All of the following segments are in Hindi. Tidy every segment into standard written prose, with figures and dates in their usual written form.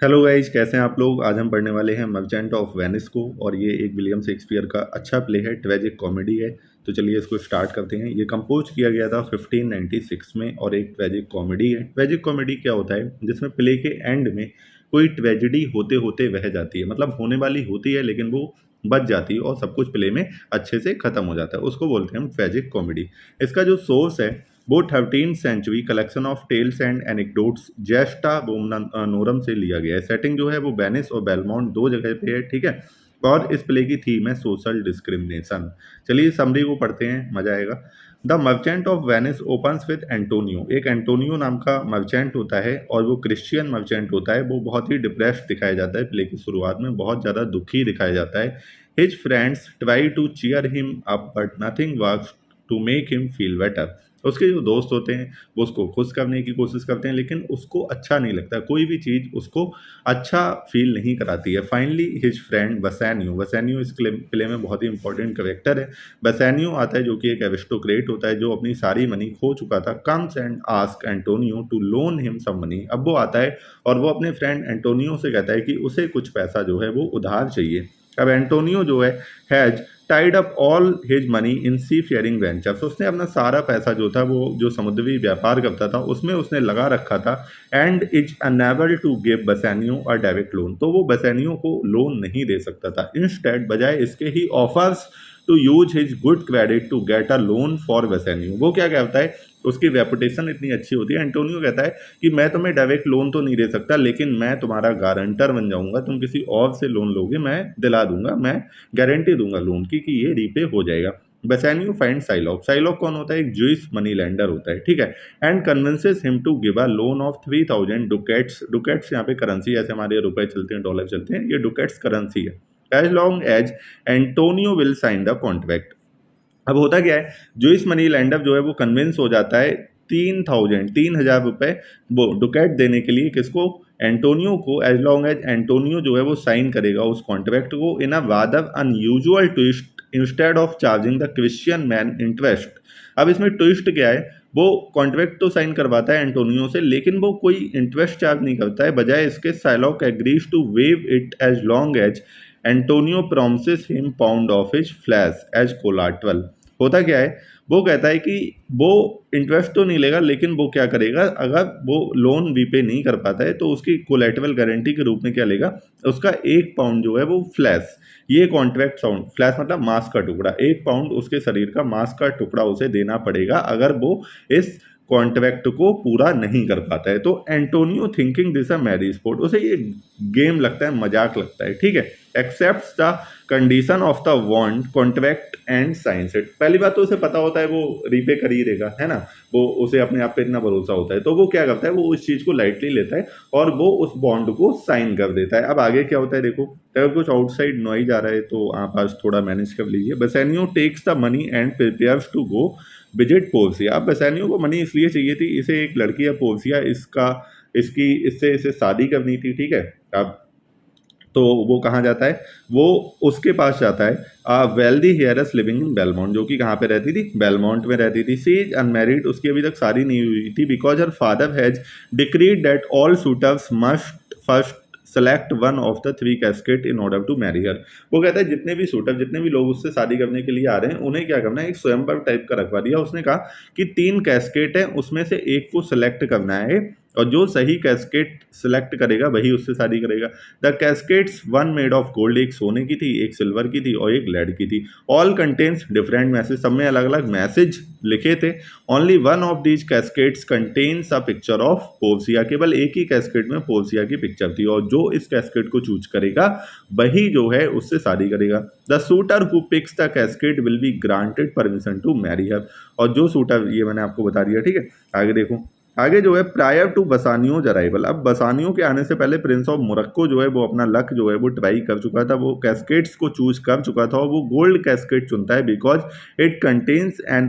हेलो गाइज, कैसे हैं आप लोग। आज हम पढ़ने वाले हैं मर्चेंट ऑफ वेनिस को, और ये एक विलियम शेक्सपियर का अच्छा प्ले है, ट्रेजिक कॉमेडी है। तो चलिए इसको स्टार्ट करते हैं। ये कंपोज किया गया था 1596 में और एक ट्रेजिक कॉमेडी है। ट्रेजिक कॉमेडी क्या होता है, जिसमें प्ले के एंड में कोई ट्रेजिडी होते होते बह जाती है, मतलब होने वाली होती है लेकिन वो बच जाती है और सब कुछ प्ले में अच्छे से खत्म हो जाता है, उसको बोलते हैं हम ट्रेजिक कॉमेडी। इसका जो सोर्स है वो 13th century collection of tales and anecdotes Gesta Romanorum से लिया गया है। सेटिंग जो है वो वेनिस और बेलमोंट दो जगह पे है, ठीक है। और इस प्ले की थीम है सोशल डिस्क्रिमिनेशन। चलिए समरी को पढ़ते हैं, मजा आएगा। The merchant of Venice opens with Antonio. एक एंटोनियो नाम का मर्चेंट होता है और वो क्रिश्चियन मर्चेंट होता है। वो बहुत ही डिप्रेस्ड दिखाया जाता है, प्ले की शुरुआत में बहुत ज़्यादा दुखी दिखाया जाता है। His friends try to cheer him up but nothing works to make him feel better. उसके जो दोस्त होते हैं वो उसको खुश करने की कोशिश करते हैं, लेकिन उसको अच्छा नहीं लगता, कोई भी चीज़ उसको अच्छा फील नहीं कराती है। फाइनली हिज फ्रेंड बसैनियो, बसैनियो इस प्ले में बहुत ही इंपॉर्टेंट करेक्टर है। बसैनियो आता है जो कि एक एरिस्टोक्रेट होता है जो अपनी सारी मनी खो चुका था। Comes and ask Antonio to loan him some money. अब वो आता है और वो अपने फ्रेंड एंटोनियो से कहता है कि उसे कुछ पैसा जो है वो उधार चाहिए। अब एंटोनियो जो है has tied up all his money in seafaring ventures. उसने अपना सारा पैसा जो था वो जो समुद्री व्यापार करता था उसमें उसने लगा रखा था। And is unable to give Bassanio a direct loan. तो वो बसैनियो को लोन नहीं दे सकता था। इंस्टेड बजाय इसके ही offers to use his good credit to get a loan for Bassanio. वो क्या कहता है, उसकी रेपुटेशन इतनी अच्छी होती है। एंटोनियो कहता है कि मैं तुम्हें डायरेक्ट लोन तो नहीं दे सकता, लेकिन मैं तुम्हारा गारंटर बन जाऊंगा। तुम किसी और से लोन लोगे, मैं दिला दूंगा, मैं गारंटी दूंगा लोन की कि ये रीपे हो जाएगा। बेसानियो फाइंड साइलॉक। साइलॉक कौन होता है, एक जूइस मनी लेंडर होता है, ठीक है। And convinces him to give a loan of 3000 ducats. Ducats यहाँ पे करेंसी, जैसे हमारे रुपए चलते हैं, डॉलर चलते हैं, ये डुकेट्स करेंसी है। As long as Antonio will sign the contract. अब होता क्या है, जो इस मनी लैंडर जो है वो कन्विंस हो जाता है 3000 रुपए वो डुकेट देने के लिए, किसको, एंटोनियो को। एज लॉन्ग एज एंटोनियो जो है वो साइन करेगा उस कॉन्ट्रैक्ट को in a rather unusual twist instead of charging the Christian man interest. अब इसमें ट्विस्ट क्या है, वो कॉन्ट्रैक्ट तो साइन करवाता है एंटोनियो से, लेकिन वो कोई इंटरेस्ट चार्ज नहीं करता है। बजाय इसके Shylock agrees to waive it as long as Antonio promises him pound of his flesh as collateral. होता क्या है, वो कहता है कि वो इंटरेस्ट तो नहीं लेगा, लेकिन वो क्या करेगा, अगर वो लोन रीपे नहीं कर पाता है तो उसकी कोलेटरल गारंटी के रूप में क्या लेगा, उसका 1 पाउंड जो है वो फ्लैश, ये कॉन्ट्रैक्ट साउंड, फ्लैश मतलब मांस का टुकड़ा, 1 पाउंड उसके शरीर का मांस का टुकड़ा उसे देना पड़ेगा अगर वो इस कॉन्ट्रैक्ट को पूरा नहीं कर पाता है। तो Antonio thinking this a merry sport, उसे ये गेम लगता है, मजाक लगता है, ठीक है। Accept the condition of the bond contract and signs it. पहली बात तो उसे पता होता है वो रीपे कर ही देगा, है ना, वो उसे अपने आप पे इतना भरोसा होता है, तो वो क्या करता है, वो उस चीज़ को लाइटली लेता है और वो उस बॉन्ड को साइन कर देता है। अब आगे क्या होता है देखो, अगर कुछ आउटसाइड नॉइज आ रहा है तो आप आज थोड़ा मैनेज कर लीजिए। Bassanio takes the money and prepares to go visit Portia. अब बेसानियो को मनी इसलिए चाहिए थी, इसे एक लड़की है पोर्सिया, इसका इसकी इससे इसे शादी करनी थी, ठीक है। अब तो वो कहाँ जाता है, वो उसके पास जाता है। Wealthy hairs living in Belmont, जो कि कहाँ पे रहती थी, बेलमोंट में रहती थी। सी इज अनमैरिड, उसकी अभी तक शादी नहीं हुई थी। Because her father has decreed that all suitors must first select one of the 3 casket in order to marry her. वो कहता है जितने भी शूटर, जितने भी लोग उससे शादी करने के लिए आ रहे हैं, उन्हें क्या करना है, एक स्वयंवर टाइप का रखवा दिया। उसने कहा कि 3 कैस्केट है, उसमें से एक को सिलेक्ट करना है और जो सही कैस्केट सिलेक्ट करेगा वही उससे शादी करेगा। The cascades, one made of gold, एक सोने की थी, एक सिल्वर की थी और एक लेड की थी। ऑल कंटेन्स डिफरेंट मैसेज, सब में अलग अलग मैसेज लिखे थे। Only one of these cascades contains a picture of Portia. केवल एक ही कैस्केट में पोर्सिया की पिक्चर थी और जो इस कैस्केट को चूज करेगा वही जो है उससे शादी करेगा। The suitor who picks the casket will be granted permission to marry her. और जो शूटर, ये मैंने आपको बता दिया, ठीक है। आगे देखो, आगे जो है प्रायर टू बसानियोज अराइवल। अब बसानियों के आने से पहले प्रिंस ऑफ मोरक्को जो है वो अपना लक जो है वो ट्राई कर चुका था, वो कैस्केट्स को चूज कर चुका था और वो गोल्ड कैस्केट चुनता है because it contains an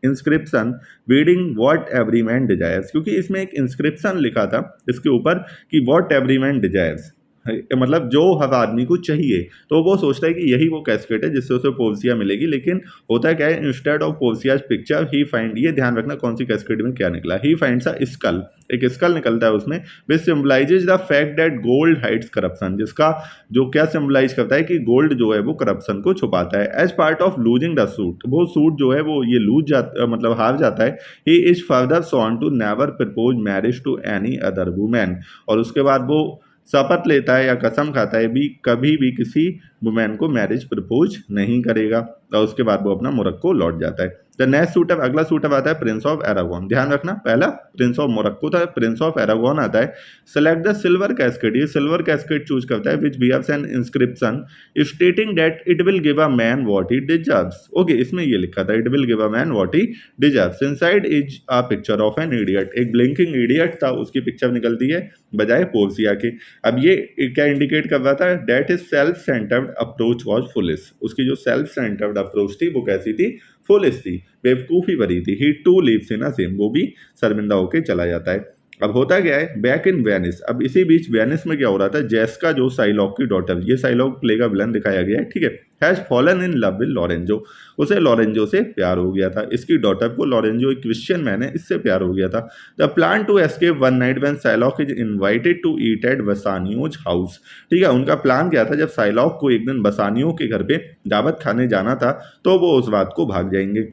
inscription reading what every man desires. क्योंकि इसमें एक इंस्क्रिप्शन लिखा था इसके ऊपर कि व्हाट एवरी मैन डिजायर्स, मतलब जो हर आदमी को चाहिए, तो वो सोचता है कि यही वो कैस्केट है जिससे उसे पोर्सिया मिलेगी। लेकिन होता क्या है, instead of Portia's picture he find, ये ध्यान रखना कौन सी कैस्केट में क्या निकला, ही फाइंड्स अ स्कल, एक स्कल निकलता है उसमें, which symbolises the fact that gold hides corruption, जिसका जो क्या सिंबलाइज करता है कि गोल्ड जो है वो करप्शन को छुपाता है। As part of losing the suit, वो सूट जो है वो ये लूज जाता, मतलब हार जाता है। He is further sworn to never propose marriage to any other women, और उसके बाद वो शपथ लेता है या कसम खाता है भी कभी भी किसी वुमेन को मैरिज प्रपोज नहीं करेगा, और उसके बाद वो अपना मोरक्को लौट जाता है। द नेक्स्ट सूटर, अगला सूटर आता है प्रिंस ऑफ एरागोन। ध्यान रखना, पहला प्रिंस ऑफ मोरक्को था, प्रिंस ऑफ एरागोन आता है। सेलेक्ट द सिल्वर कैस्केट, ये सिल्वर कैस्केट चूज करता है which bears an inscription stating that it will give a man what he deserves. Okay, इसमें ये लिखा था it will give a man what he deserves. Inside is a picture of an idiot, एक ब्लिंकिंग इडियट था, उसकी पिक्चर निकलती है बजाय पोर्सिया के। अब ये क्या इंडिकेट कर रहा था, that is self centred approach was foolish, उसकी जो सेल्फ सेंटर्ड अप्रोच थी वो कैसी थी, फुलिश थी, बेवकूफ़ी भरी थी। He too leaves in a shame, वो भी शर्मिंदा होकर चला जाता है। अब होता क्या है, बैक इन वेनिस, अब इसी बीच वेनिस में क्या हो रहा था, जेस्का जो साइलॉक की डॉटर, ये साइलॉक प्ले का विलन दिखाया गया है, ठीक है, has fallen in love with Lorenzo, उसे लॉरेंजो से प्यार हो गया था। इसकी डॉटर को लॉरेंजो एक क्रिश्चियन मैन है, इससे प्यार हो गया था। The plan to escape one night when Shylock is invited to eat at Bassanio's house, ठीक है, उनका प्लान क्या था, जब साइलॉक को एक दिन बसानियों के घर पे दावत खाने जाना था तो वो उस बात को भाग जाएंगे।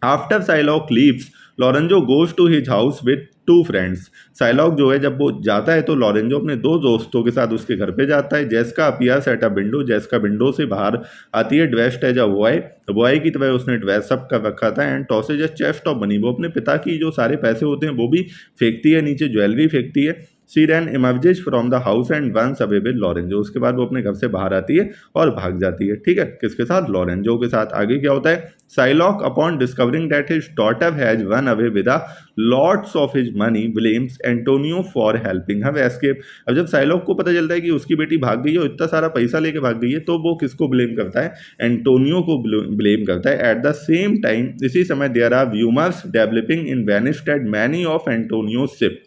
After Shylock leaves, Lorenzo goes to his house with two friends, Shylock जो है जब वो जाता है तो लॉरेंजो अपने दो दोस्तों के साथ उसके घर पे जाता है। Jessica appears at a window, Jessica window से बाहर आती है। Dressed as a boy, boy की तरह उसने ड्रेस अप कर रखा था। And tosses a chest of money, वो अपने पिता की जो सारे पैसे होते हैं वो भी फेंकती है नीचे, ज्वेलरी फेंकती है। She then emerges from the house and runs away with Lorenzo, उसके बाद वो अपने घर से बाहर आती है और भाग जाती है, ठीक है, किसके साथ, लॉरेंजो के साथ। आगे क्या होता है, Psylocke upon discovering that his daughter has run away with a lots of his money blames Antonio for helping her escape. अब जब साइलॉक को पता चलता है कि उसकी बेटी भाग गई है और इतना सारा पैसा लेके भाग गई है, तो वो किसको ब्लेम करता है, एंटोनियो को ब्लेम करता है। एट द सेम टाइम, इसी समय there are rumours developing in Venice that many of Antonio ship,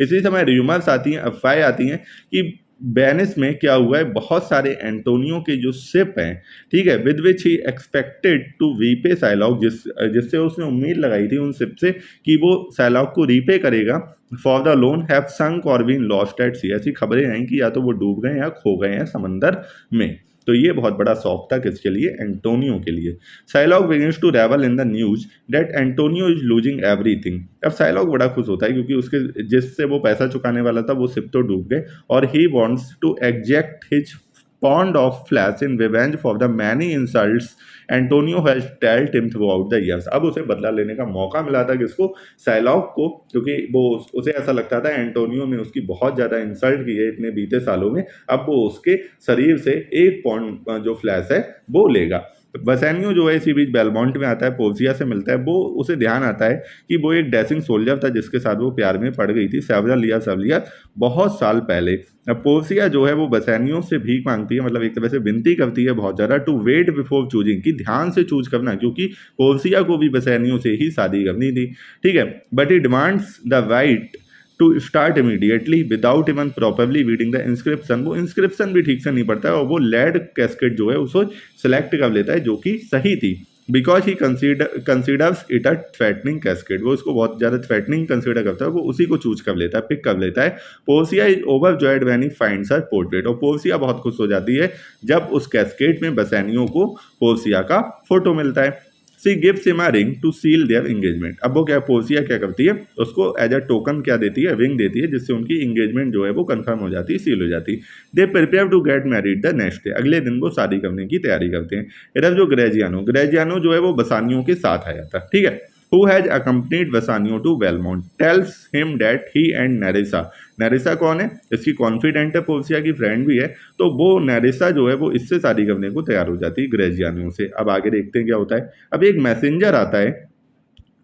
इसी समय र्यूमर्स आती हैं, अफवाहें आती हैं कि वेनिस में क्या हुआ है, बहुत सारे एंटोनियो के जो शिप हैं, ठीक है, with which he expected to repay Shylock, जिससे उसने उम्मीद लगाई थी उन शिप से कि वो साइलॉक को रीपे करेगा, फॉर द लोन हैव संक और बीन लॉस्ट एट सी, ऐसी खबरें हैं कि या तो वो डूब गए या खो गए हैं समंदर में। तो ये बहुत बड़ा शौक था किसके लिए, एंटोनियो के लिए। Shylock begins to revel in the news that Antonio is losing everything, अब साइलॉक बड़ा खुश होता है क्योंकि उसके जिससे वो पैसा चुकाने वाला था वो शिप तो डूब गए, और he wants to exact his pound of flesh in revenge for the many insults Antonio has dealt him throughout the years. अब उसे बदला लेने का मौका मिला था किसको, साइलॉक को, क्योंकि वो उसे ऐसा लगता था एंटोनियो ने उसकी बहुत ज़्यादा इंसल्ट की है इतने बीते सालों में, अब वो उसके शरीर से एक पॉन्ड जो फ्लैश है वो लेगा। बसानियो जो है इसी बीच बेलमोंट में आता है, पोर्सिया से मिलता है, वो उसे ध्यान आता है कि वो एक डैशिंग सोल्जर था जिसके साथ वो प्यार में पड़ गई थी सेवरल बहुत साल पहले। अब पोर्सिया जो है वो बसानियो से भीख मांगती है, मतलब एक तरह से विनती करती है बहुत ज़्यादा, टू वेट बिफोर चूजिंग, कि ध्यान से चूज करना, क्योंकि पोर्सिया को भी बसानियो से ही शादी करनी थी, ठीक है। But he demands the right to start immediately without even properly reading the inscription, वो इंस्क्रिप्शन भी ठीक से नहीं पढ़ता है और वो लेड कैस्केट जो है उसको सेलेक्ट कर लेता है जो कि सही थी, because he considers it a threatening casket, वो उसको बहुत ज़्यादा थ्रेटनिंग कंसिडर करता है, वो उसी को चूज कर लेता है, पिक कर लेता है। Portia is overjoyed when he finds her portrait, और पोर्सिया बहुत खुश हो जाती है जब उस कैस्केट में बसानियो को पोर्सिया का फोटो मिलता है। She gives him a ring to seal their engagement, अब वो क्या, पोर्सिया क्या करती है, उसको एज अ टोकन क्या देती है, रिंग देती है, जिससे उनकी एंगेजमेंट जो है वो कंफर्म हो जाती है, सील हो जाती है। They prepare to get married the next day, अगले दिन वो शादी करने की तैयारी करते हैं। इधर जो ग्रेजियानो जो है वो बसानियो के साथ आया था, ठीक है, who has accompanied Bassanio to Belmont, tells him that he and Nerissa कौन है, इसकी कॉन्फिडेंट है, पोर्सिया की फ्रेंड भी है, तो वो नेरिसा जो है वो इससे शादी करने को तैयार हो जाती है ग्रेजियानो से। अब आगे देखते हैं क्या होता है। अब एक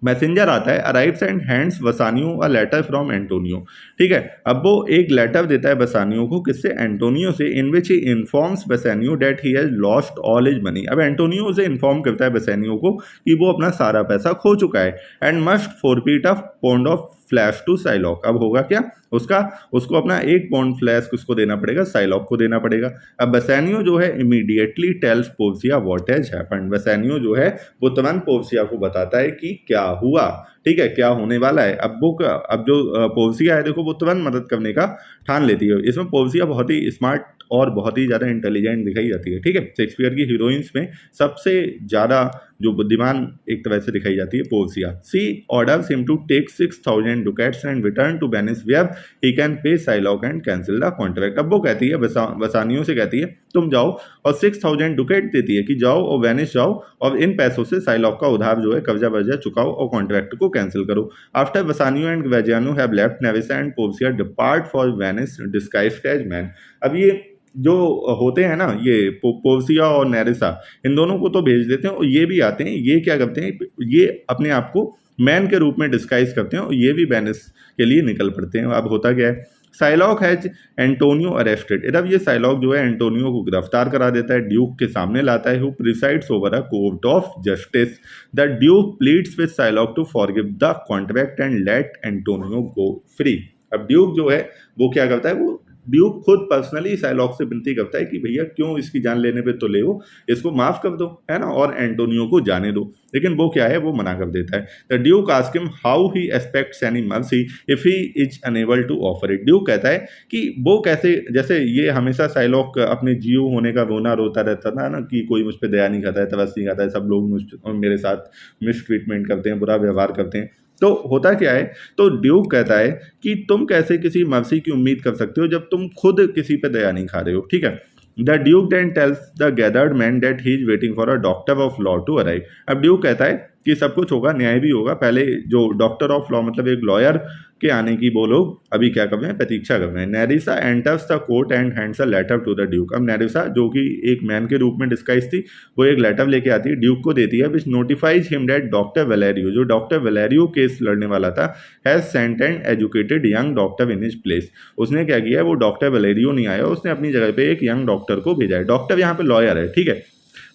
मैसेंजर आता है arrives and hands Bassanio a letter from Antonio, ठीक है। अब वो एक लेटर देता है बसानियो को, किससे, एंटोनियो से, in which he informs Bassanio that he has lost all his money, अब एंटोनियो से इन्फॉर्म करता है बसानियो को कि वो अपना सारा पैसा खो चुका है, and must forfeit a pound of flesh to Shylock. अब होगा क्या उसको अपना 1 पौंड फ्लैश किसको देना पड़ेगा, साइलॉक को देना पड़ेगा। अब बेसानियो जो है immediately tells Portia what has happened. Bassanio जो है वो तुरंत पोर्सिया को बताता है कि क्या हुआ, ठीक है, क्या होने वाला है। अब जो पोर्सिया है देखो वो तुरंत मदद करने का ठान लेती है। इसमें पोर्सिया बहुत ही स्मार्ट और बहुत ही ज़्यादा इंटेलिजेंट दिखाई जाती है, ठीक है। शेक्सपियर की हीरोइंस में सबसे ज़्यादा जो बुद्धिमान एक तरह से दिखाई जाती है Portia. She orders him to take 6000 ducats and return to Venice where he can pay Shylock and cancel the contract. अब वो कहती है बेसानियो से कहती है तुम जाओ, और 6000 डुकेट देती है कि जाओ और वेनिस जाओ और इन पैसों से साइलॉक का उधार जो है कर्जा वर्जा चुकाओ और कॉन्ट्रैक्ट को कैंसिल करो। After Bassanio and Graziano have left, Nerissa and Portia depart for Venice disguised as man. अब ये जो होते हैं ना ये पोर्सिया और नेरिसा, इन दोनों को तो भेज देते हैं और ये भी आते हैं। ये क्या करते हैं, ये अपने आप को मैन के रूप में डिस्गाइज करते हैं और ये भी वेनिस के लिए निकल पड़ते हैं। अब होता क्या है, साइलॉक हैज एंटोनियो अरेस्टेड। अब ये साइलॉक जो है एंटोनियो को गिरफ्तार करा देता है, ड्यूक के सामने लाता है, who presides over a court of justice. The duke pleads with Shylock to forgive the contract and let Antonio go free. अब ड्यूक जो है वो क्या करता है, वो ड्यूक खुद पर्सनली साइलॉक से विनती करता है कि भैया क्यों इसकी जान लेने पे तो ले हो, इसको माफ कर दो, है ना, और एंटोनियो को जाने दो। लेकिन वो क्या है, वो मना कर देता है। The duke ask him how he expects any mercy if he is unable to offer it. Duke कहता है कि वो कैसे, जैसे ये हमेशा साइलॉक अपने जियो होने का रोना रोता रहता था ना कि कोई मुझ पर दया नहीं खाता है, तरस नहीं खाता है, सब लोग मेरे साथ मिस ट्रीटमेंट करते हैं, बुरा व्यवहार करते हैं। तो होता क्या है, तो ड्यूक कहता है कि तुम कैसे किसी मर्सी की उम्मीद कर सकते हो जब तुम खुद किसी पे दया नहीं खा रहे हो, ठीक है। The duke then tells the gathered man that he is waiting for a doctor of law to arrive. अब ड्यूक कहता है कि सब कुछ होगा, न्याय भी होगा, पहले जो डॉक्टर ऑफ लॉ मतलब एक लॉयर के आने की वो लोग अभी क्या कर रहे हैं, प्रतीक्षा कर रहे हैं। Nerissa enters the court and hands a letter to the duke. अब नेरिसा जो कि एक मैन के रूप में डिस्गाइज थी, वो एक लेटर लेके आती है, ड्यूक को देती है, which notifies him that doctor Bellario, जो डॉक्टर वेलेरियो केस लड़ने वाला था, has sent an educated young doctor in his place. उसने क्या किया है, वो डॉक्टर वेलेरियो नहीं आया, उसने अपनी जगह पे एक यंग डॉक्टर को भेजा है। डॉक्टर यहाँ पे लॉयर है, ठीक है।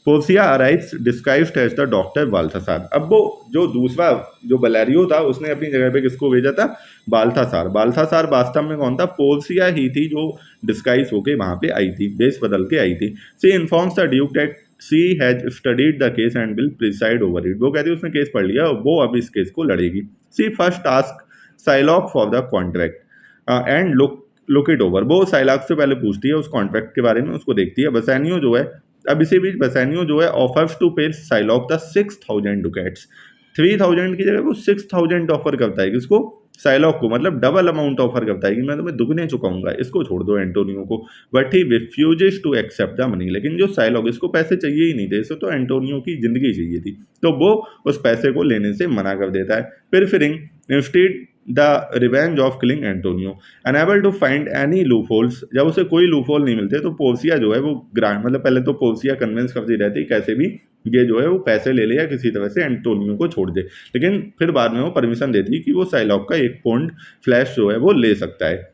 Portia arrives disguised as the doctor Balthazar. अब वो जो दूसरा जो वेलेरियो था उसने अपनी जगह पे किसको भेजा था, बाल्थासार। बाल्थासार वास्तव में कौन था, पोर्सिया ही थी जो डिस्गाइज होके वहां पे आई थी, बेस बदल के आई थी। She informs the Duke that she has studied the case and will preside over it. वो कहती है उसने केस पढ़ लिया, वो अब इस केस को लड़ेगी। She first task Psylocke for the contract and look it over. वो साइलॉक से पहले पूछती है उस कॉन्ट्रैक्ट के बारे में, उसको देखती है। बेसानियो जो है, अब इसी बीच बेसानियो जो है ऑफर्स टू पे साइलॉक द 6000 डुकेट्स। 3000 की जगह वो 6000 ऑफर करता है, किसको, साइलॉक को, मतलब डबल अमाउंट ऑफर करता है कि मैं तुम्हें दुगने चुकाऊंगा, इसको छोड़ दो एंटोनियो को। But he refuses to accept the money. लेकिन जो साइलॉक, इसको पैसे चाहिए ही नहीं थे, इसको तो एंटोनियो की जिंदगी चाहिए थी, तो वो उस पैसे को लेने से मना कर देता है। Preferring instead the revenge of killing Antonio, unable to find any loop holes. जब उसे कोई लूप होल नहीं मिलते तो पोर्सिया जो है वो ग्रांड, मतलब पहले तो पोर्सिया कन्विंस करती रहती कैसे भी ये जो है वो पैसे ले ले या किसी तरह से एंटोनियो को छोड़ दे, लेकिन फिर बाद में वो परमिशन देती कि वो साइलॉक का 1 पौंड फ्लैश जो है वो ले सकता है।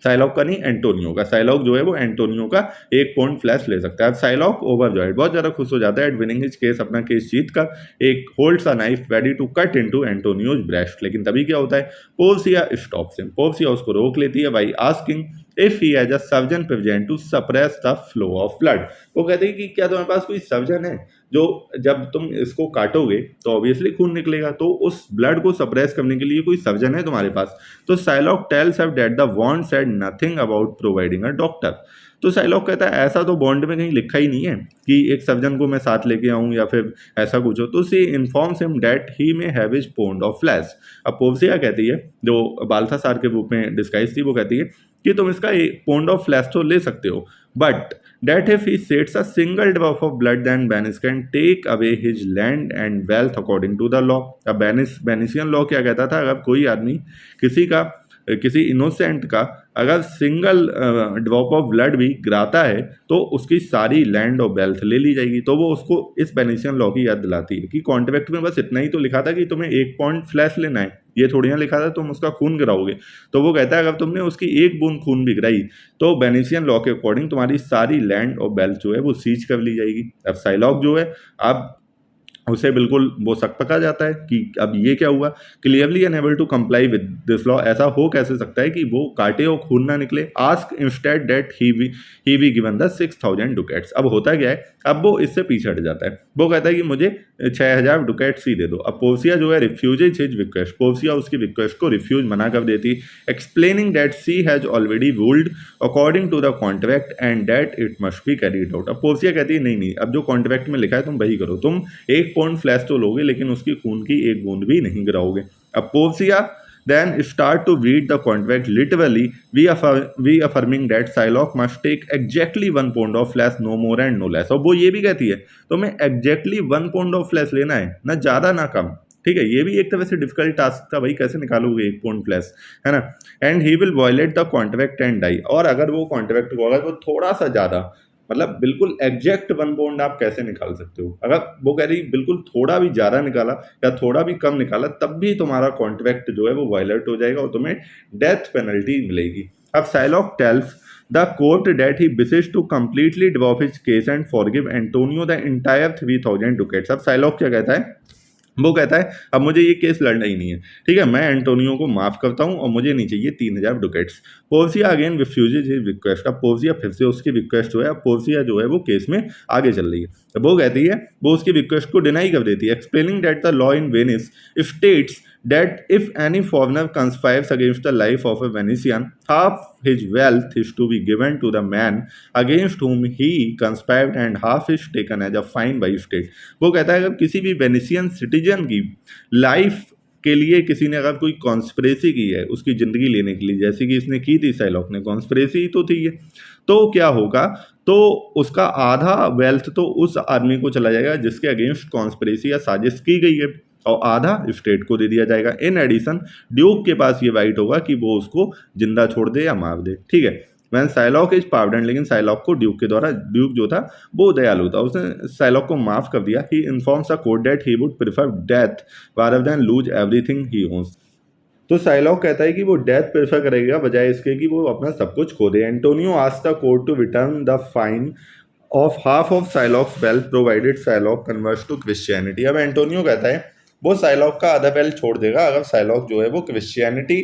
साइलॉक का नहीं, एंटोनियो का। साइलॉक जो है वो एंटोनियो का 1 पौंड फ्लैश ले सकता है। साइलॉक ओवरजॉयड, बहुत ज़्यादा खुश हो जाता है एट विनिंग हिज केस, अपना केस जीत कर, एक holds a knife ready to cut into Antonio's breast. लेकिन तभी क्या होता है, पोर्सिया स्टॉप्स हिम। पोर्सिया उसको रोक लेती है by asking if he has a surgeon present to suppress the flow of blood. वो कहते हैं कि क्या तुम्हारे पास कोई सर्जन है जो जब तुम इसको काटोगे तो ऑब्वियसली खून निकलेगा, तो उस ब्लड को सप्रेस करने के लिए कोई सर्जन है तुम्हारे पास। तो Shylock tells her that the bond said nothing about providing a doctor. तो साइलॉक कहता है ऐसा तो बॉन्ड में कहीं लिखा ही नहीं है कि एक सर्जन को मैं साथ लेके आऊँ या फिर ऐसा कुछ हो। तो she informs him that he may have his pound of flesh. अब पोर्सिया कहती है, जो बाल्थासार के रूप में डिस्गाइज थी, वो कहती है कि तुम इसका 1 पौंड ऑफ फ्लैश तो ले सकते हो, but that if he sheds a single drop of blood then Venice can take away his land and wealth according to the law। अब वेनिसियन लॉ क्या कहता था, अगर कोई आदमी किसी इनोसेंट का अगर सिंगल ड्रॉप ऑफ ब्लड भी गिराता है तो उसकी सारी लैंड और वेल्थ ले ली जाएगी। तो वो उसको इस वेनिसियन लॉ की याद दिलाती है कि कॉन्ट्रैक्ट में बस इतना ही तो लिखा था कि तुम्हें 1 पौंड फ्लैश लेना है, ये थोड़ी ना लिखा था तुम उसका खून गिराओगे। तो वो कहता है अगर तुमने उसकी 1 बूंद खून भी गिराई तो वेनिसियन लॉ के अकॉर्डिंग तुम्हारी सारी लैंड और वेल्थ जो है वो सीज कर ली जाएगी। अब साइलॉक जो है, अब उसे बिल्कुल वो सकपका जाता है कि अब ये क्या हुआ, clearly unable to comply with this law, ऐसा हो कैसे सकता है कि वो काटे और खून ना निकले। Ask instead that he be given the 6,000 डुकेट्स। अब होता क्या है, अब वो इससे पीछे हट जाता है, वो कहता है कि मुझे 6,000 डुकेट्स ही दे दो। अब पोर्सिया जो है रिफ्यूजेज हिज रिक्वेस्ट, पोर्सिया उसकी रिक्वेस्ट को रिफ्यूज मना कर देती, explaining that she has already ruled according to the contract and that it must be carried out. अब पोर्सिया कहती है नहीं नहीं, अब जो कॉन्ट्रैक्ट में लिखा है तुम वही करो, तुम 1 पाउंड फ्लैश तो लोगे लेकिन उसकी खून की एक बूंद भी नहीं गिराओगे। अब Portia then start to read the contract literally, we affirming that Psylocke must take exactly 1 pound of flesh, no more and no less। और वो ये भी कहती है तुम्हें exactly 1 pound of flesh लेना है, ना ज़्यादा ना कम। ठीक है, ये भी एक तरह से डिफिकल्ट टास्क था भाई, कैसे निकालोगे 1 पाउंड फ्लैश, है ना। And he will violate the contract and die, और अगर वो कॉन्ट्रैक्ट को अगर वो थोड़ा सा ज़्यादा, मतलब बिल्कुल एग्जैक्ट 1 पाउंड आप कैसे निकाल सकते हो, अगर वो कह रही बिल्कुल थोड़ा भी ज़्यादा निकाला या थोड़ा भी कम निकाला तब भी तुम्हारा कॉन्ट्रैक्ट जो है वो वायलेट हो जाएगा और तुम्हें डेथ पेनल्टी मिलेगी। अब Shylock tells the court that he wishes to completely drop his case and forgive Antonio the entire 3,000 ducats. अब साइलॉक क्या कहता है, वो कहता है अब मुझे ये केस लड़ना ही नहीं है, ठीक है, मैं एंटोनियो को माफ करता हूँ और मुझे नहीं चाहिए 3,000 ducats. Portia again refuses his request. अब पोर्सिया फिर से उसकी रिक्वेस्ट जो है, अब पोर्सिया जो है वो केस में आगे चल रही है, तो वो कहती है, वो उसकी रिक्वेस्ट को डिनाई कर देती है, explaining that the law in Venice states that if any foreigner conspires against the life of a Venetian, half his wealth is to be given to the man against whom he conspired and half is taken as a fine by state। वो कहता है अगर किसी भी वेनिसियन सिटीजन की लाइफ के लिए किसी ने अगर कोई कॉन्स्पिरेसी की है उसकी ज़िंदगी लेने के लिए, जैसे कि इसने की थी साइलॉक ने, कॉन्स्पिरेसी तो थी ये, तो क्या होगा, तो उसका आधा वेल्थ तो उस आदमी को चला जाएगा जिसके अगेंस्ट कॉन्स्पिरेसी या साजिश की गई है, और आधा स्टेट को दे दिया जाएगा। इन एडिशन ड्यूक के पास ये राइट होगा कि वो उसको जिंदा छोड़ दे या मार दे, ठीक है। वैन साइलॉक इज पार्डन, लेकिन साइलॉक को ड्यूक के द्वारा, ड्यूक जो था वो दयालु था, उसने साइलॉक को माफ कर दिया। He informs a court that he would prefer death rather than lose everything he owns. तो साइलॉक कहता है कि वो डेथ प्रेफर करेगा बजाय इसके कि वो अपना सब कुछ खो दे। Antonio asked the court to return the fine of half of Shylock's wealth provided Shylock converts to Christianity. अब एंटोनियो कहता है वो साइलॉक का आधा वेल्थ छोड़ देगा अगर साइलॉक जो है वो क्रिश्चियनिटी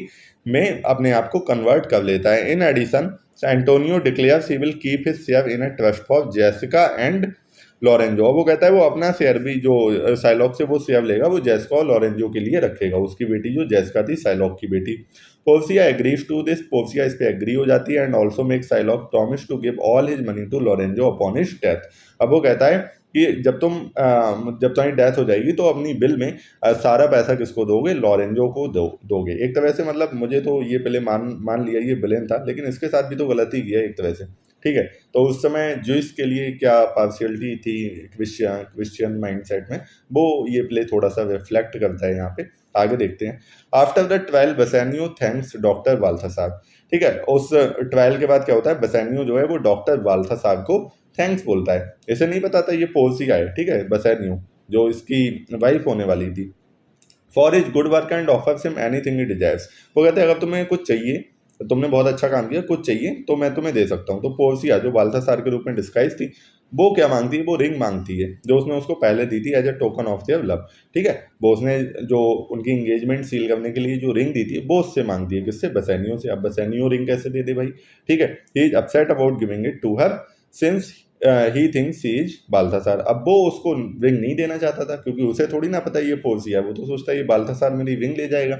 में अपने आप को कन्वर्ट कर लेता है। In addition Antonio declares he will keep his share in a trust for Jessica and Lorenzo. वो कहता है वो अपना शेयर भी जो साइलॉक से वो शेयर लेगा वो जेसिका और लॉरेंजो के लिए रखेगा, उसकी बेटी जो जेसिका थी साइलॉक की बेटी। Portia agrees to this, Portia इस पे एग्री हो जाती है and also make Shylock promise to give all his money to Lorenzo upon his death. अब वो कहता है कि जब तुम्हारी डेथ हो जाएगी तो अपनी बिल में सारा पैसा किसको दोगे, लॉरेंजो को दोगे। एक तरह से मतलब मुझे तो ये पहले मान लिया ये विलेन था, लेकिन इसके साथ भी तो गलती किया एक तरह से, ठीक है। तो उस समय ज्यूइस के लिए क्या पार्शियलिटी थी क्रिश्चियन माइंडसेट में, वो ये प्ले थोड़ा सा रिफ्लेक्ट करता है यहाँ पे। आगे देखते हैं। After the trial Bassanio thanks doctor Balthazar, ठीक है। उस ट्रायल के बाद क्या होता है, बेसानियो जो है वो डॉक्टर बाल्थासार को थैंक्स बोलता है। इसे नहीं बताता ये पोर्सिया है, ठीक है, बेसानियो जो इसकी वाइफ होने वाली थी। For his good work and offers him anything he desires. वो कहते हैं अगर तुम्हें कुछ चाहिए, तुमने बहुत अच्छा काम किया, कुछ चाहिए तो मैं तुम्हें दे सकता हूँ। तो पोर्सिया जो बाल्थासार के रूप में डिस्गाइज थी, वो क्या मांगती है, वो रिंग मांगती है जो उसने उसको पहले दी थी as a token of their love, ठीक है। वो उसने जो उनकी इंगेजमेंट सील करने के लिए जो रिंग दी थी वो उससे मांगती है, किससे, बेसानियो से। अब बेसानियो रिंग कैसे दे दे भाई, ठीक है। He is upset about giving it to her since he thinks she is Balthasar. अब वो उसको रिंग नहीं देना चाहता था क्योंकि उसे थोड़ी ना पता ये पोर्सिया, वो तो सोचता है ये बाल्थासार मेरी रिंग ले जाएगा।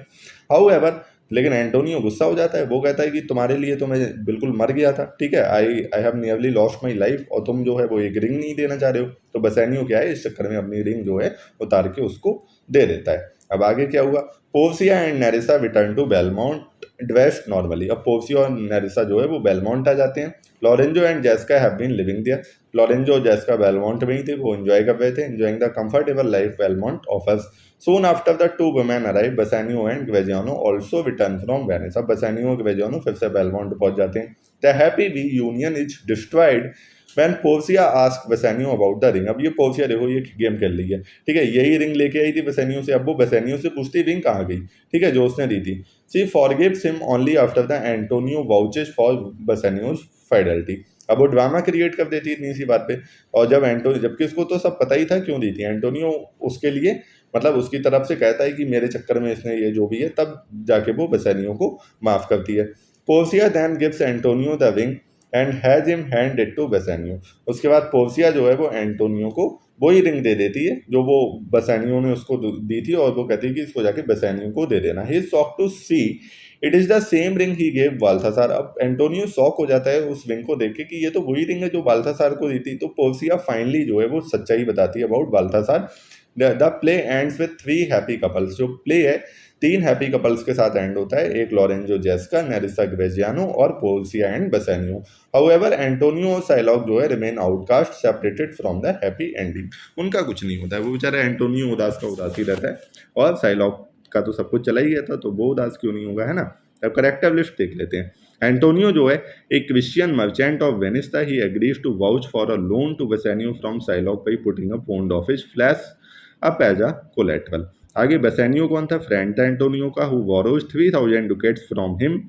हाउएवर, लेकिन एंटोनियो गुस्सा हो जाता है, वो कहता है कि तुम्हारे लिए तो मैं बिल्कुल मर गया था, ठीक है, I have nearly lost my life, और तुम जो है वो एक रिंग नहीं देना चाह रहे हो। तो बेसानियो क्या है, इस चक्कर में अपनी रिंग जो है उतार के उसको दे देता है। अब आगे क्या हुआ, Portia and Nerissa return to Belmont dressed normally. अब पोर्सिया और नेरिसा जो है वो बेलमाउंट आ जाते हैं। Lorenzo and Jessica have been living there. Lorenzo और जेसिका बेलमाउंट में ही थे, वो एंजॉय कर रहे थे, enjoying the comfortable life Belmont offers. Soon after the two women arrive, Bassanio and Gveziano also return from Venice। अब Bassanio और Gveziano फिर से बेलमाउंट पहुंच जाते हैं। The happy reunion is destroyed when Portia asks Bassanio about the ring। अब ये पोर्सिया देखो ये गेम खेल रही है, ठीक है, यही रिंग लेके आई थी Bassanio से। अब वो Bassanio से पूछती रिंग कहाँ गई, ठीक है, जो उसने दी थी। She forgives him only after the Antonio vouches for Bassanio's fidelity। अब वो ड्रामा क्रिएट कर देती है इतनी सी बात पे। और जब एंटोनियो, जबकि उसको तो सब पता ही था क्यों दी थी, एंटोनियो उसके लिए मतलब उसकी तरफ से कहता है कि मेरे चक्कर में इसने ये जो भी है, तब जाके वो बेसानियो को माफ करती है। Portia then gives Antonio the ring and has him hand it to Bassanio. उसके बाद पोर्सिया जो है वो एंटोनियो को वही रिंग दे देती है जो वो बेसानियो ने उसको दी थी, और वो कहती है कि इसको जाके बेसानियो को दे देना। He is shocked to see it is the same ring he gave Balthasar. अब एंटोनियो शॉक हो जाता है उस रिंग को देख के कि ये तो वही रिंग है जो बाल्थासार को दी थी। तो पोर्सिया फाइनली जो है वो सच्चाई बताती है about Balthasar. The play ends with 3 happy couples. जो प्ले है 3 हैप्पी कपल्स के साथ एंड होता है, एक लॉरेंजो जेस्का, नेरिसा ग्रेजियानो और पोर्सिया एंड बेसानियो। हाउएवर एंटोनियो और साइलॉक जो है remain outcast separated from the happy ending. उनका कुछ नहीं होता है, वो बेचारा एंटोनियो उदास का उदास ही रहता है, और साइलॉक का तो सब कुछ चला ही गया था, तो वो उदास क्यों नहीं होगा, है ना। अब करेक्टर लिस्ट देख लेते हैं। एंटोनियो जो है एक क्रिश्चियन मर्चेंट ऑफ वेनिस था। He agrees to vouch for a loan to Bassanio from Shylock by putting a pound of his flesh up as a collateral. आगे बेसानियो कौन था, फ्रेंड था एंटोनियो का, who borrows 3000 ducats from him.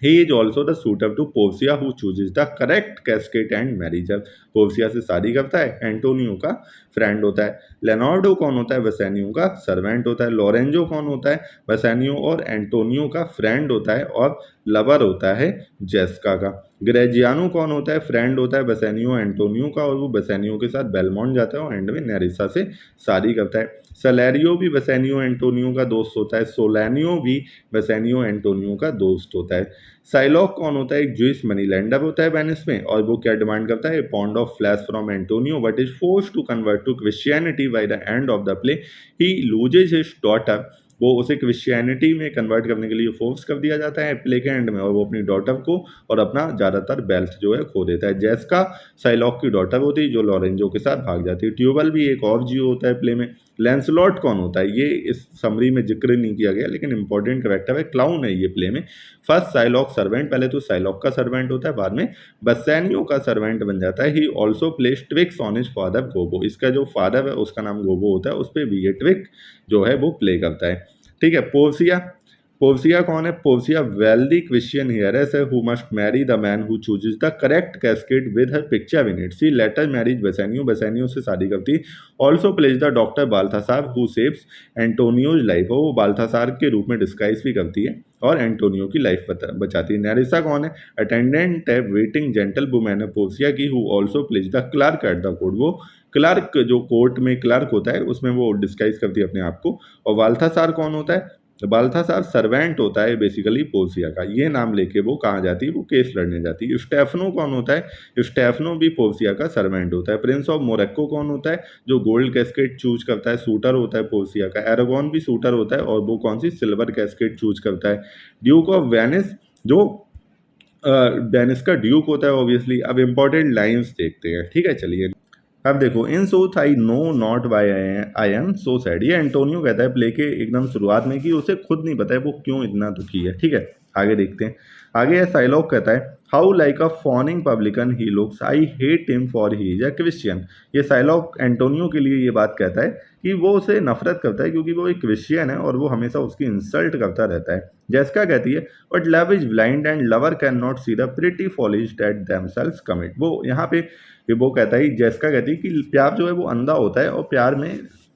He is also the suitor to Porcia who chooses the correct casket and marries her। Portia से शादी करता है, एंटोनियो का फ्रेंड होता है। लेनार्डो कौन होता है, बेसानियो का सर्वेंट होता है। लोरेंजो कौन होता है, बेसानियो और एंटोनियो का फ्रेंड होता है और लवर होता है जेस्का का। ग्रेजियानो कौन होता है, फ्रेंड होता है बेसानियो एंटोनियो का, और वो बेसानियो के साथ बेलमोंट जाता है और एंड में नेरिसा से शादी करता है। सलेरियो भी बेसानियो एंटोनियो का दोस्त होता है। सोलानियो भी बेसानियो एंटोनियो का दोस्त होता है। साइलॉक कौन होता है, एक जूइश मनी लैंडर होता है वेनिस में, और वो क्या डिमांड करता है, pound of flesh from Antonio but is force to convert to Christianity by the end of the play. He loses his daughter. वो उसे क्रिश्चियनिटी में कन्वर्ट करने के लिए फोर्स कर दिया जाता है प्ले के एंड में, और वो अपनी डॉटर को और अपना ज़्यादातर वेल्थ जो है खो देता है। जेस्का साइलॉक की डॉटर होती है जो लॉरेंजो के साथ भाग जाती है। ट्यूबल भी एक और जियो होता है प्ले में। लैंसलॉट कौन होता है, ये इस समरी में जिक्र नहीं किया गया लेकिन इंपॉर्टेंट कैरेक्टर है, क्लाउन है ये प्ले में। फर्स्ट साइलॉक सर्वेंट, पहले तो साइलॉक का सर्वेंट होता है, बाद में बेसानियो का सर्वेंट बन जाता है। He also plays tricks on his father Gobbo. इसका जो फादर है उसका नाम गोबो होता है, उस पर भी ये ट्विक जो है वो प्ले करता है। ठीक है। पोर्सिया, पोर्सिया कौन है, पोर्सिया वेल्दी क्रिश्चियन हेयरेस है who must marry the man who chooses the correct casket with her picture in it. She later marries Bassanio, Bassanio से शादी करती। Also plays the doctor Balthasar who saves Antonio's life. वो बाल्थासार के रूप में डिस्गाइज भी करती है और एंटोनियो की लाइफ बचाती है। नेरिसा कौन है, अटेंडेंट है, वेटिंग जेंटल वुमेन है पोर्सिया की, who also plays the clerk at the court. वो क्लर्क जो कोर्ट में क्लर्क होता है उसमें वो डिस्गाइज करती है अपने आप को। और बाल्थासार कौन होता है, बाल्थासार सर्वेंट होता है बेसिकली पोर्सिया का। ये नाम लेके वो कहाँ जाती है, वो केस लड़ने जाती है। स्टेफनो कौन होता है, स्टेफनो भी पोर्सिया का सर्वेंट होता है। प्रिंस ऑफ मोरक्को कौन होता है, जो गोल्ड कैस्केट चूज करता है, सूटर होता है पोर्सिया का। एरागोन भी सूटर होता है और वो कौन सी, सिल्वर कैस्केट चूज करता है। ड्यूक ऑफ वेनिस जो वेनिस का ड्यूक होता है ऑब्वियसली। अब इंपॉर्टेंट लाइन्स देखते हैं, ठीक है। चलिए अब देखो, in sooth I know not why I am so sad. ये एंटोनियो कहता है प्ले के एकदम शुरुआत में कि उसे खुद नहीं पता है वो क्यों इतना दुखी है, ठीक है। आगे देखते हैं। आगे साइलॉक कहता है how like a fawning publican he looks, I hate him for he is a Christian. ये साइलॉक एंटोनियो के लिए ये बात कहता है कि वो उसे नफरत करता है क्योंकि वो एक क्रिश्चियन है और वो हमेशा उसकी इंसल्ट करता रहता है। जेस्का कहती है but love is blind and lover can not see the pretty follies that themselves commit. वो यहाँ पे वो कहता है, जेस्का कहती है कि प्यार जो है वो अंधा होता है और प्यार में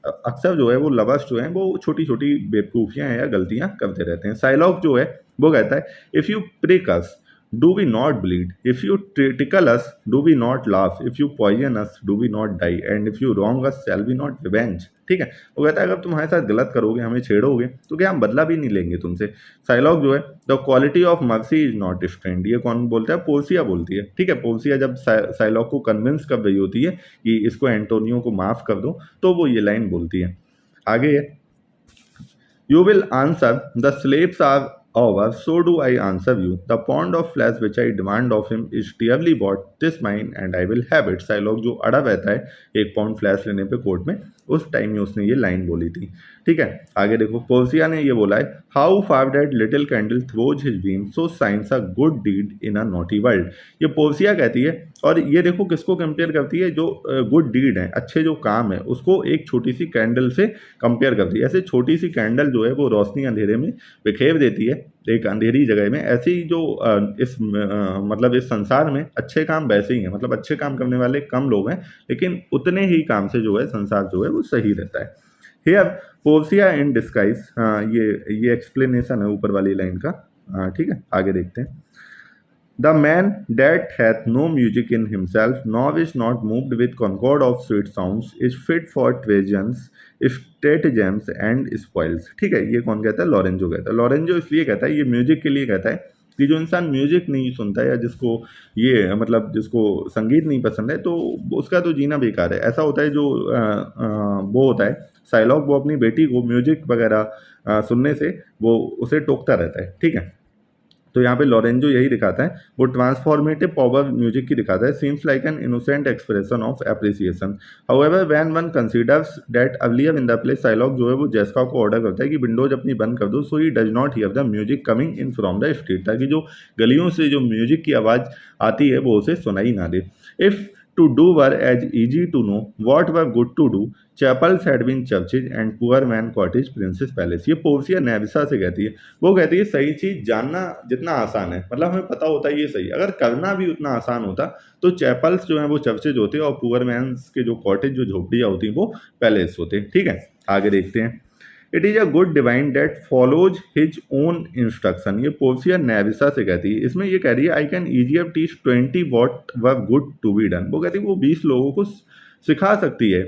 अक्सर जो है वो लवर्स जो हैं वो छोटी छोटी बेवकूफ़ियाँ या गलतियाँ करते रहते हैं। साइलॉक जो है वो कहता है if you prick us do we not bleed, if you tickle us do we not laugh, if you poison us do we not die and if you wrong us shall we not revenge. ठीक है। वो कहता है अगर तुम हमारे साथ गलत करोगे, हमें छेड़ोगे, तो क्या हम बदला भी नहीं लेंगे तुमसे। साइलॉक जो है the quality of mercy is not strained, ये कौन बोलता है, पोर्सिया बोलती है। ठीक है। पोर्सिया जब साइलॉक को कन्विंस कर रही होती है कि इसको एंटोनियो को माफ़ कर दो, तो वो ये लाइन बोलती है। आगे है you will answer the slaves are over, so do I answer you. The pound of flesh which I demand of him is dearly bought. This mine and I will have it. Psylocke जो अड़ा रहता है 1 पाउंड फ्लैश लेने पे कोर्ट में, उस टाइम में उसने ये लाइन बोली थी। ठीक है। आगे देखो, पोर्सिया ने ये बोला है how far that little candle throws his beam so shines a good deed in a naughty world. ये पोर्सिया कहती है, और ये देखो किसको कंपेयर करती है, जो गुड डीड है, अच्छे जो काम है, उसको एक छोटी सी कैंडल से कंपेयर करती है। ऐसे छोटी सी कैंडल जो है वो रोशनी अंधेरे में बिखेर देती है एक अंधेरी जगह में, ऐसे ही जो मतलब इस संसार में अच्छे काम वैसे ही हैं, मतलब अच्छे काम करने वाले कम लोग हैं, लेकिन उतने ही काम से जो है संसार जो है वो सही रहता है। हियर पोर्सिया इन डिस्गाइज, ये एक्सप्लेनेशन है ऊपर वाली लाइन का। ठीक है, आगे देखते हैं। The man that hath no music in himself, nor is not moved with concord of sweet sounds, is fit for Trajan's stratagems and spoils। ठीक है, ये कौन कहता है? लॉरेंजो कहता है। लॉरेंजो इसलिए कहता है, ये म्यूजिक के लिए कहता है कि जो इंसान म्यूजिक नहीं सुनता है, या जिसको ये मतलब जिसको संगीत नहीं पसंद है, तो उसका तो जीना बेकार है। ऐसा होता है जो वो होता है साइलॉक, वो अपनी बेटी को म्यूजिक वगैरह सुनने से वो उसे टोकता रहता है। ठीक है, तो यहाँ पे लॉरेंजो यही दिखाता है, वो ट्रांसफॉर्मेटिव पावर म्यूजिक की दिखाता है। Seems like an innocent expression of appreciation. However when one considers that earlier in the play Psylocke जो है वो जेस्का को ऑर्डर करता है कि विंडोज अपनी बंद कर दो, so he does not hear the music coming in from the street, ताकि जो गलियों से जो म्यूजिक की आवाज़ आती है वो उसे सुनाई ना दे। If to do were as easy to know what were good to do, chapels had been churches and poor man cottage princess palace। ये पोर्सिया नेविसा से कहती है, वो कहती है सही चीज़ जानना जितना आसान है, मतलब हमें पता होता है ये सही, अगर करना भी उतना आसान होता तो चैपल्स जो हैं वो चर्चेज होते और पुअर मैन्स के जो कॉटेज जो झोपड़ियाँ होती वो पैलेस होते। ठीक है, आगे देखते हैं। It is a good divine that follows his own instruction. ये पोर्सिया नेविसा से कहती है, इसमें ये कह रही है I can easier teach 20 what were good to be done. वो कहती है वो 20 लोगों को सिखा सकती है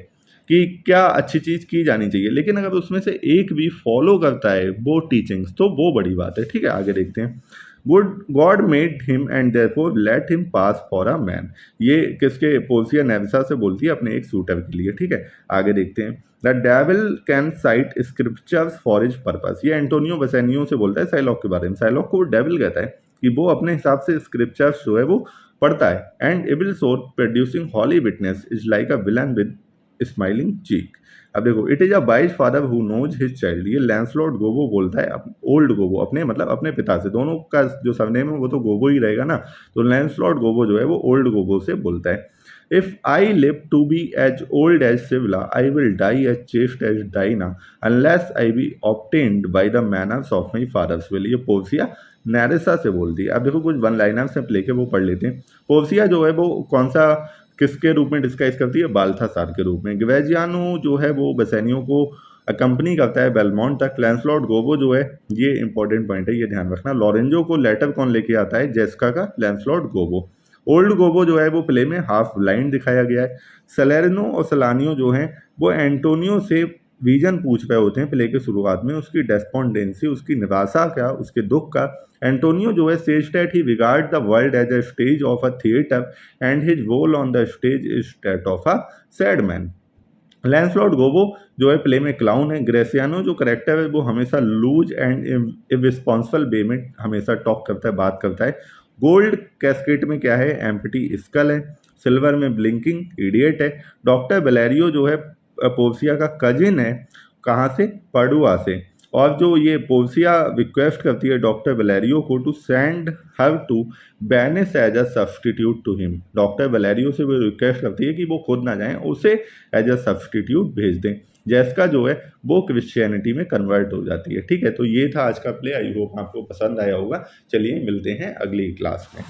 कि क्या अच्छी चीज़ की जानी चाहिए, लेकिन अगर उसमें से एक भी फॉलो करता है वो टीचिंग्स, तो वो बड़ी बात है। ठीक है, आगे देखते हैं। Good God made him and therefore let him pass for a man. ये किसके? पोर्सिया नेविसा से बोलती है अपने एक शूटर के लिए। ठीक है, आगे देखते हैं। The devil can site scriptures for his purpose. ये एंटोनियो बेसेनियो से बोलता है साइलॉक के बारे में। साइलॉक को डेविल कहता है कि वो अपने हिसाब से स्क्रिप्चर्स जो है वो पढ़ता है। And evil soul producing holy witness is like a villain with smiling cheek. अब देखो, it is a wise father who knows his child. ये लैंसलॉट गोबो बोलता है, ओल्ड गोबो अपने मतलब अपने पिता से, दोनों का जो सरनेम है वो तो गोबो ही रहेगा ना, तो लैंसलॉट गोबो जो है वो ओल्ड गोबो से बोलता है। If I live to be as old as Sibylla, I will die as chaste as Diana, unless I be obtained by the manners of my father's will. ये पोर्सिया नेरिसा से बोलती है। अब देखो कुछ वन लाइनर्स हैं, प्ले के वो पढ़ लेते हैं। पोर्सिया जो है वो कौन सा किसके रूप में डिस्गाइज करती है? बाल्थासार के रूप में। ग्वेजियानो जो है वो बेसेनियो को अकम्पनी करता है बेलमोंट तक। लैंसलॉट गोबो जो है, ये इंपॉर्टेंट पॉइंट है, ये ध्यान रखना। लॉरेंजो को लेटर कौन लेके आता है? जेस्का का लैंसलॉट गोबो। ओल्ड गोबो जो है वो प्ले में हाफ ब्लाइंड दिखाया गया है। सलेरिनो और सलानियो जो हैं वो एंटोनियो से विजन पूछ रहे होते हैं प्ले के शुरुआत में, उसकी डेस्पोंडेंसी, उसकी निराशा क्या, उसके दुख का। एंटोनियो जो है says that he regard the world as a stage of a theatre and his role on the stage is that of a sad man. Launcelot Gobbo जो है प्ले में क्लाउन है। ग्रेसियानो जो करेक्टर है वो हमेशा लूज एंड इरिस्पॉन्सिबल वे में हमेशा टॉक करता है, बात करता है। गोल्ड कैस्केट में क्या है? एम्प्टी स्कल है। सिल्वर में ब्लिंकिंग इडियट है। डॉक्टर वेलेरियो जो है पोर्सिया का कजिन है, कहाँ से? पडुआ से। और जो ये पोर्सिया रिक्वेस्ट करती है डॉक्टर वेलेरियो को to send her to Venice as a substitute to him. Doctor Valerio से वो रिक्वेस्ट करती है कि वो खुद ना जाएं, उसे एज अ सब्सटीट्यूट भेज दें। जेस्का जो है वो क्रिश्चियनिटी में कन्वर्ट हो जाती है। ठीक है, तो ये था आज का प्ले। आई होप आपको पसंद आया होगा। चलिए मिलते हैं अगली क्लास में।